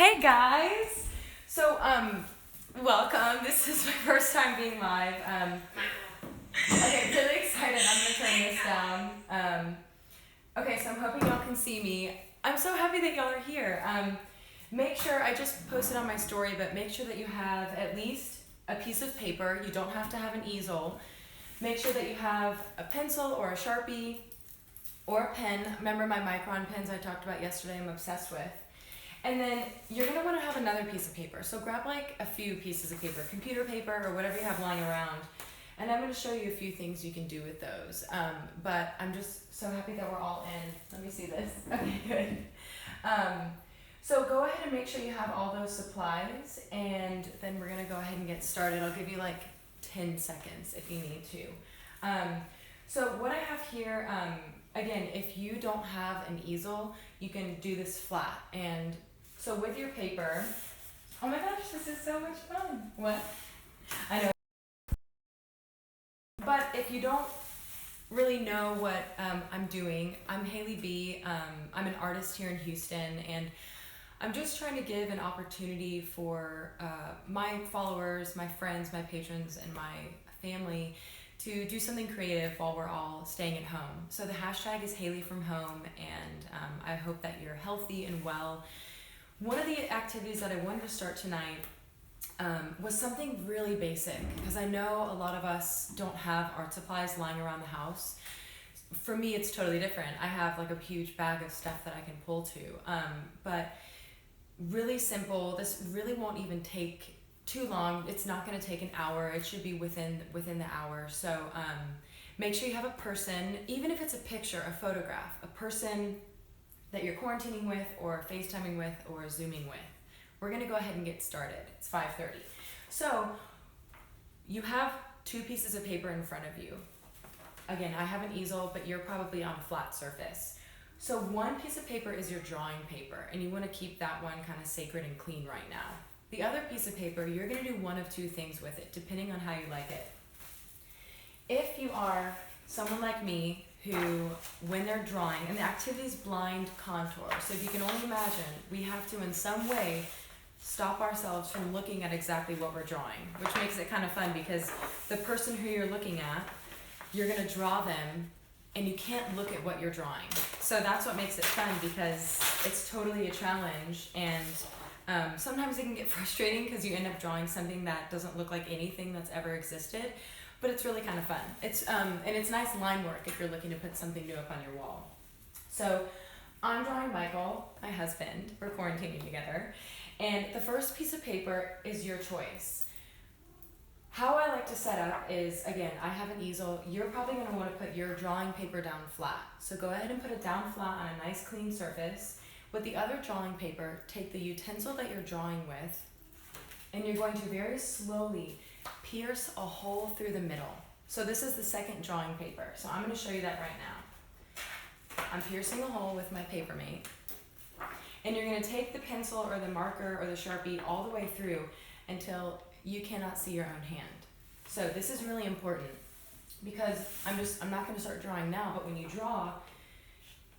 Hey guys! So, welcome. This is my first time being live. Okay, really excited. I'm gonna turn this down. Okay, so I'm hoping y'all can see me. I'm so happy that y'all are here. Make sure, I just posted on my story, but make sure that you have at least a piece of paper. You don't have to have an easel. Make sure that you have a pencil or a Sharpie or a pen. Remember my Micron pens I talked about yesterday, I'm obsessed with. And then you're gonna wanna have another piece of paper. So grab like a few pieces of paper, computer paper or whatever you have lying around. And I'm gonna show you a few things you can do with those. But I'm just so happy that we're all in. Let me see this. Okay, good. So go ahead and make sure you have all those supplies, and then we're gonna go ahead and get started. I'll give you like 10 seconds if you need to. So what I have here, again, if you don't have an easel, you can do this flat. And so with your paper, oh my gosh, this is so much fun. What? I know. But if you don't really know what I'm doing, I'm Haley B. I'm an artist here in Houston, and I'm just trying to give an opportunity for my followers, my friends, my patrons, and my family to do something creative while we're all staying at home. So the hashtag is Haley from home, and I hope that you're healthy and well. One of the activities that I wanted to start tonight was something really basic, because I know a lot of us don't have art supplies lying around the house. For me, it's totally different. I have like a huge bag of stuff that I can pull to, but really simple. This really won't even take too long. It's not going to take an hour. It should be within the hour. So make sure you have a person, even if it's a picture, a photograph, a person that you're quarantining with or FaceTiming with or Zooming with. We're going to go ahead and get started. It's 5:30. So you have two pieces of paper in front of you. Again, I have an easel, but you're probably on a flat surface. So one piece of paper is your drawing paper, and you want to keep that one kind of sacred and clean right now. The other piece of paper, you're going to do one of two things with it, depending on how you like it. If you are someone like me who, when they're drawing, and the activity is blind contour, so if you can only imagine, we have to in some way stop ourselves from looking at exactly what we're drawing, which makes it kind of fun because the person who you're looking at, you're going to draw them and you can't look at what you're drawing. So that's what makes it fun, because it's totally a challenge, and sometimes it can get frustrating because you end up drawing something that doesn't look like anything that's ever existed, but it's really kind of fun. It's and it's nice line work if you're looking to put something new up on your wall. So I'm drawing Michael, my husband. We're quarantining together, and the first piece of paper is your choice. How I like to set up is, again, I have an easel. You're probably going to want to put your drawing paper down flat. So go ahead and put it down flat on a nice clean surface. With the other drawing paper, take the utensil that you're drawing with, and you're going to very slowly pierce a hole through the middle. So this is the second drawing paper. So I'm going to show you that right now. I'm piercing a hole with my paper mate, and you're going to take the pencil or the marker or the Sharpie all the way through until you cannot see your own hand. So this is really important, because I'm not going to start drawing now, but when you draw,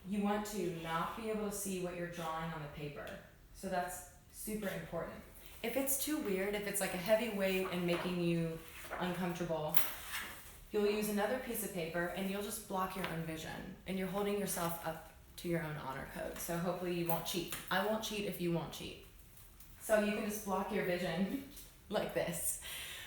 you want to not be able to see what you're drawing on the paper. So that's super important. If it's too weird, if it's like a heavy weight and making you uncomfortable, you'll use another piece of paper and you'll just block your own vision, and you're holding yourself up to your own honor code. So hopefully you won't cheat. I won't cheat if you won't cheat. So you can just block your vision like this.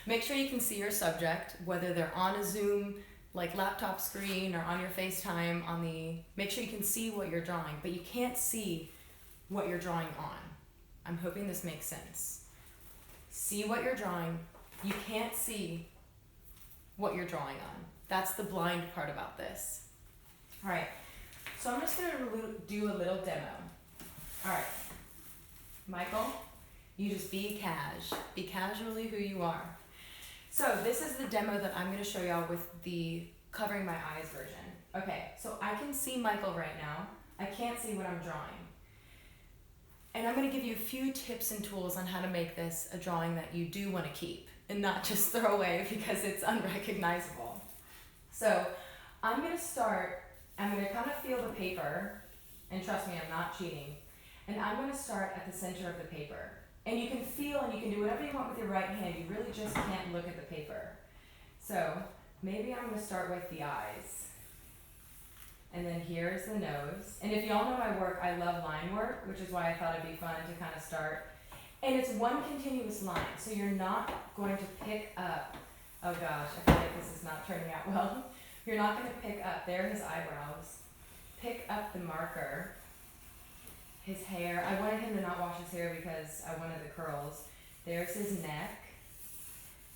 Make sure you can see your subject, whether they're on a Zoom like laptop screen or on your FaceTime make sure you can see what you're drawing, but you can't see what you're drawing on. I'm hoping this makes sense. See what you're drawing. You can't see what you're drawing on. That's the blind part about this. All right, so I'm just gonna do a little demo. All right, Michael, you just be casually who you are. So this is the demo that I'm going to show y'all with the covering my eyes version. Okay, so I can see Michael right now. I can't see what I'm drawing. And I'm going to give you a few tips and tools on how to make this a drawing that you do want to keep and not just throw away because it's unrecognizable. So I'm going to kind of feel the paper, and trust me, I'm not cheating. And I'm going to start at the center of the paper. And you can feel and you can do whatever you want with your right hand. You really just can't look at the paper. So maybe I'm going to start with the eyes. And then here's the nose. And if y'all know my work, I love line work, which is why I thought it'd be fun to kind of start. And it's one continuous line, so you're not going to pick up, oh gosh, I feel like this is not turning out well. You're not going to pick up, there are his eyebrows, pick up the marker, his hair. I wanted him to not wash his hair because I wanted the curls. There's his neck,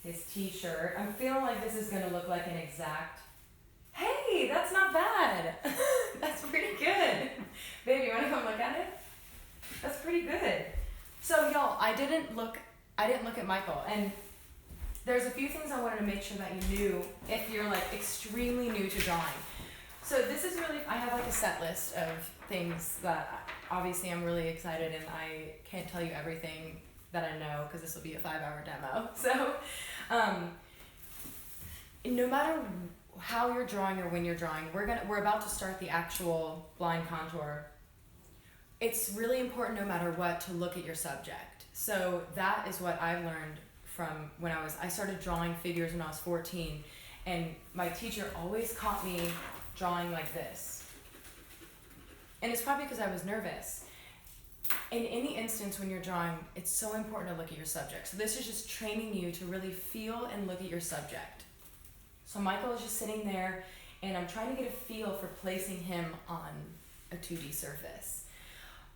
his t-shirt. I'm feeling like this is going to look like an exact, hey, that's not bad. That's pretty good. Baby, you want to come look at it? That's pretty good. So y'all, I didn't look at Michael, and there's a few things I wanted to make sure that you knew if you're like extremely new to drawing. So this is really, I have like a set list of things that obviously I'm really excited, and I can't tell you everything that I know because this will be a 5-hour demo. So no matter how you're drawing or when you're drawing, we're about to start the actual blind contour. It's really important no matter what to look at your subject. So that is what I learned from when I started drawing figures when I was 14, and my teacher always caught me drawing like this. And it's probably because I was nervous. In any instance when you're drawing, it's so important to look at your subject. So this is just training you to really feel and look at your subject. So Michael is just sitting there, and I'm trying to get a feel for placing him on a 2D surface.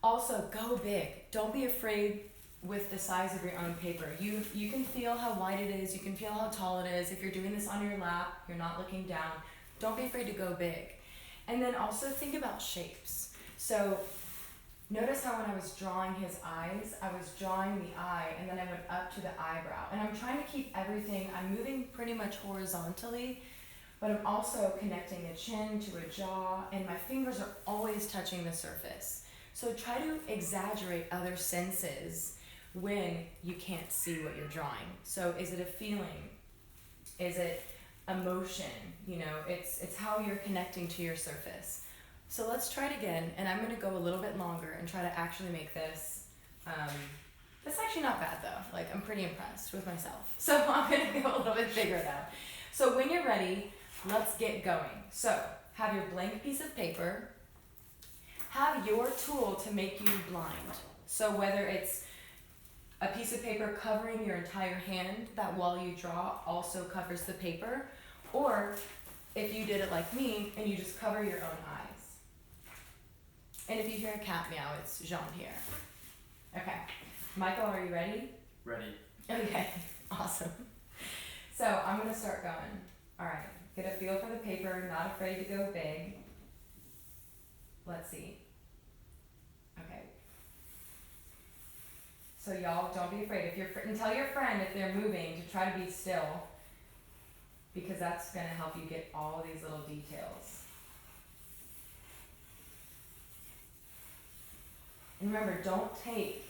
Also, go big. Don't be afraid with the size of your own paper. You can feel how wide it is. You can feel how tall it is. If you're doing this on your lap, you're not looking down. Don't be afraid to go big. And then also think about shapes. So notice how when I was drawing his eyes, I was drawing the eye, and then I went up to the eyebrow. And I'm trying to keep everything, I'm moving pretty much horizontally, but I'm also connecting a chin to a jaw, and my fingers are always touching the surface. So try to exaggerate other senses when you can't see what you're drawing. So is it a feeling? Is it emotion? You know, it's how you're connecting to your surface. So let's try it again, and I'm gonna go a little bit longer and try to actually make this, that's actually not bad though. Like, I'm pretty impressed with myself. So I'm gonna go a little bit bigger now. So when you're ready, let's get going. So have your blank piece of paper. Have your tool to make you blind. So whether it's a piece of paper covering your entire hand that while you draw also covers the paper, or if you did it like me and you just cover your own eyes. And if you hear a cat meow, it's Jean here. Okay, Michael, are you ready? Ready. Okay, awesome. So I'm gonna start going. All right, get a feel for the paper, not afraid to go big. Let's see. Okay. So y'all, don't be afraid. And tell your friend if they're moving to try to be still, because that's gonna help you get all these little details. And remember, don't take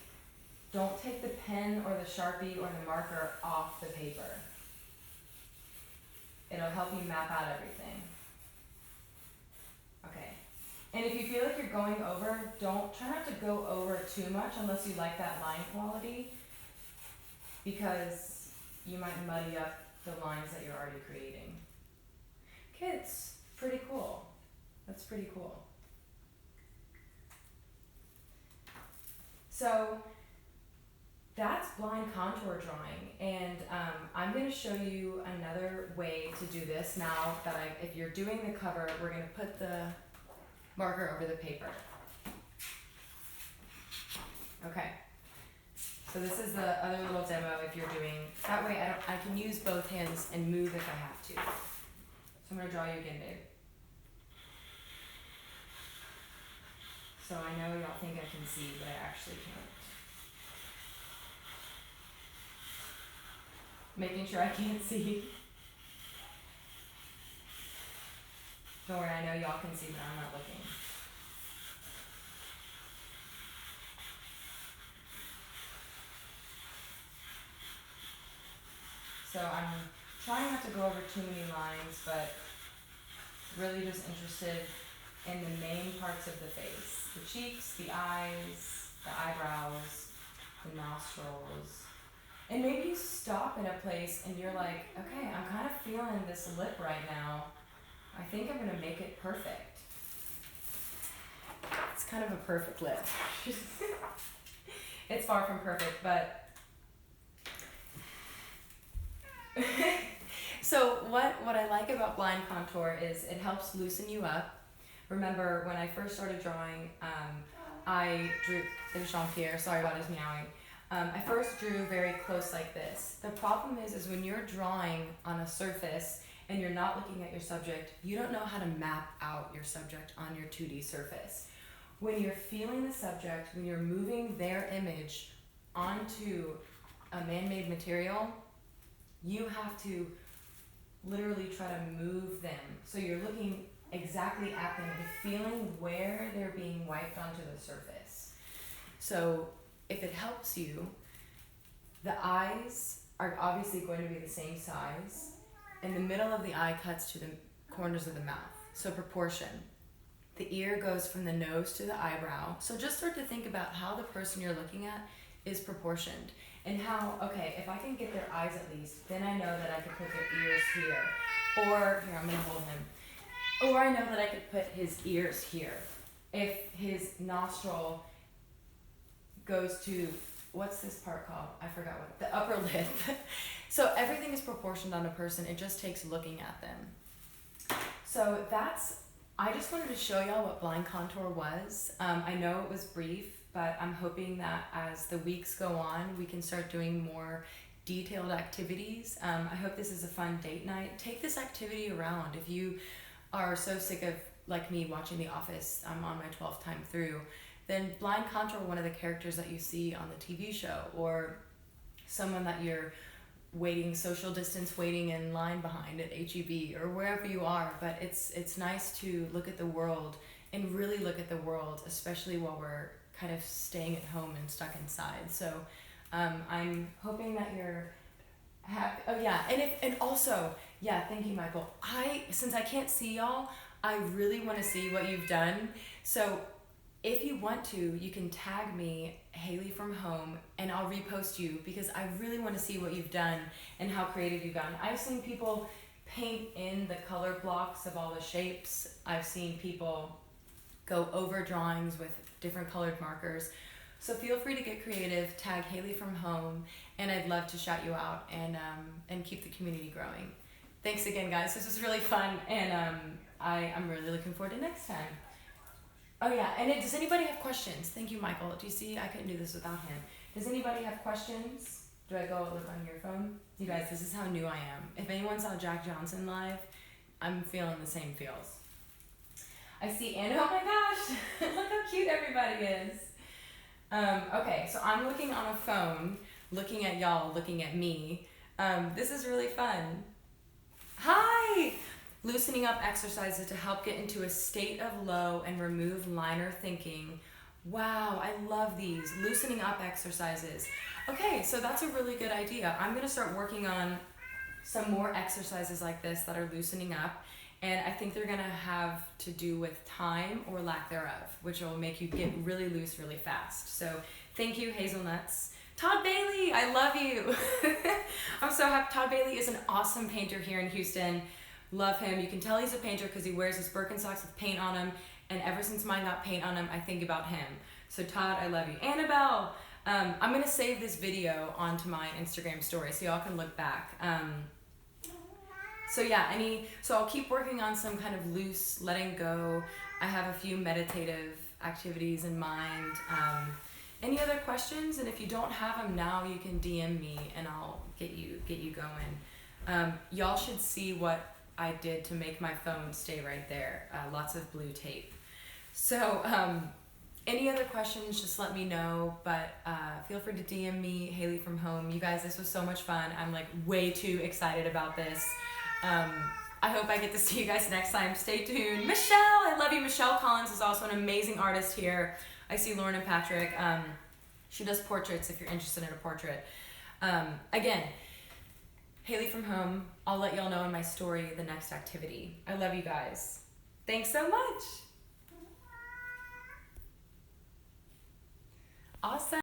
the pen or the Sharpie or the marker off the paper. It'll help you map out everything. Okay. And if you feel like you're going over, try not to go over too much unless you like that line quality, because you might muddy up the lines that you're already creating. Okay, it's pretty cool. That's pretty cool. So that's blind contour drawing, and I'm going to show you another way to do this now that if you're doing the cover, we're going to put the marker over the paper. Okay, so this is the other little demo if you're doing, that way I can use both hands and move if I have to. So I'm going to draw you again, babe. So I know y'all think I can see, but I actually can't. Making sure I can't see. Don't worry, I know y'all can see, but I'm not looking. So I'm trying not to go over too many lines, but really just interested in the main parts of the face. The cheeks, the eyes, the eyebrows, the nostrils. And maybe you stop in a place and you're like, okay, I'm kind of feeling this lip right now. I think I'm gonna make it perfect. It's kind of a perfect lip. It's far from perfect, but so what I like about blind contour is it helps loosen you up. Remember when I first started drawing, I drew, there's Jean-Pierre, sorry about his meowing. I first drew very close like this. The problem is when you're drawing on a surface and you're not looking at your subject, you don't know how to map out your subject on your 2D surface. When you're feeling the subject, when you're moving their image onto a man-made material, you have to literally try to move them. So you're looking exactly at them and feeling where they're being wiped onto the surface. So if it helps you, the eyes are obviously going to be the same size, and the middle of the eye cuts to the corners of the mouth. So proportion. The ear goes from the nose to the eyebrow. So just start to think about how the person you're looking at is proportioned. And how, okay, if I can get their eyes at least, then I know that I could put their ears here. Or, here, I'm gonna hold him. Or I know that I could put his ears here. If his nostril goes to, what's this part called? I forgot what, the upper lip. So everything is proportioned on a person. It just takes looking at them. So I just wanted to show y'all what blind contour was. I know it was brief, but I'm hoping that as the weeks go on, we can start doing more detailed activities. I hope this is a fun date night. Take this activity around. If you are so sick of, like me, watching The Office, I'm on my 12th time through, then blind contour one of the characters that you see on the TV show, or someone that you're social distance waiting in line behind at HEB or wherever you are. But it's nice to look at the world and really look at the world, especially while we're kind of staying at home and stuck inside. So I'm hoping that you're happy. Oh yeah, and also, yeah, thank you, Michael. Since I can't see y'all, I really want to see what you've done. So if you want to, you can tag me, Haley from Home, and I'll repost you because I really want to see what you've done and how creative you've gotten. I've seen people paint in the color blocks of all the shapes. I've seen people go over drawings with different colored markers. So feel free to get creative, tag Haley from Home, and I'd love to shout you out and keep the community growing. Thanks again, guys. This was really fun, and I'm really looking forward to next time. Oh yeah, and does anybody have questions? Thank you, Michael. Do you see? I couldn't do this without him. Does anybody have questions? Do I go look on your phone? You guys, this is how new I am. If anyone saw Jack Johnson live, I'm feeling the same feels. I see Anna. Oh my gosh, look how cute everybody is. Okay, so I'm looking on a phone, looking at y'all, looking at me. This is really fun. Hi! Loosening up exercises to help get into a state of low and remove liner thinking. Wow, I love these. Loosening up exercises. Okay, so that's a really good idea. I'm gonna start working on some more exercises like this that are loosening up. And I think they're gonna have to do with time or lack thereof, which will make you get really loose really fast. So thank you, Hazelnuts. Todd Bailey, I love you. I'm so happy. Todd Bailey is an awesome painter here in Houston. Love him. You can tell he's a painter because he wears his Birkenstocks with paint on him. And ever since mine got paint on him, I think about him. So Todd, I love you. Annabelle, I'm gonna save this video onto my Instagram story so y'all can look back. So yeah, so I'll keep working on some kind of loose letting go. I have a few meditative activities in mind. Any other questions? And if you don't have them now, you can DM me and I'll get you going. Y'all should see what I did to make my phone stay right there. Lots of blue tape. So any other questions, just let me know. But feel free to DM me, Haley from Home. You guys, this was so much fun. I'm like way too excited about this. I hope I get to see you guys next time. Stay tuned. Michelle, I love you. Michelle Collins is also an amazing artist here. I see Lauren and Patrick. She does portraits if you're interested in a portrait. Again, Haley from Home. I'll let y'all know in my story the next activity. I love you guys. Thanks so much. Awesome.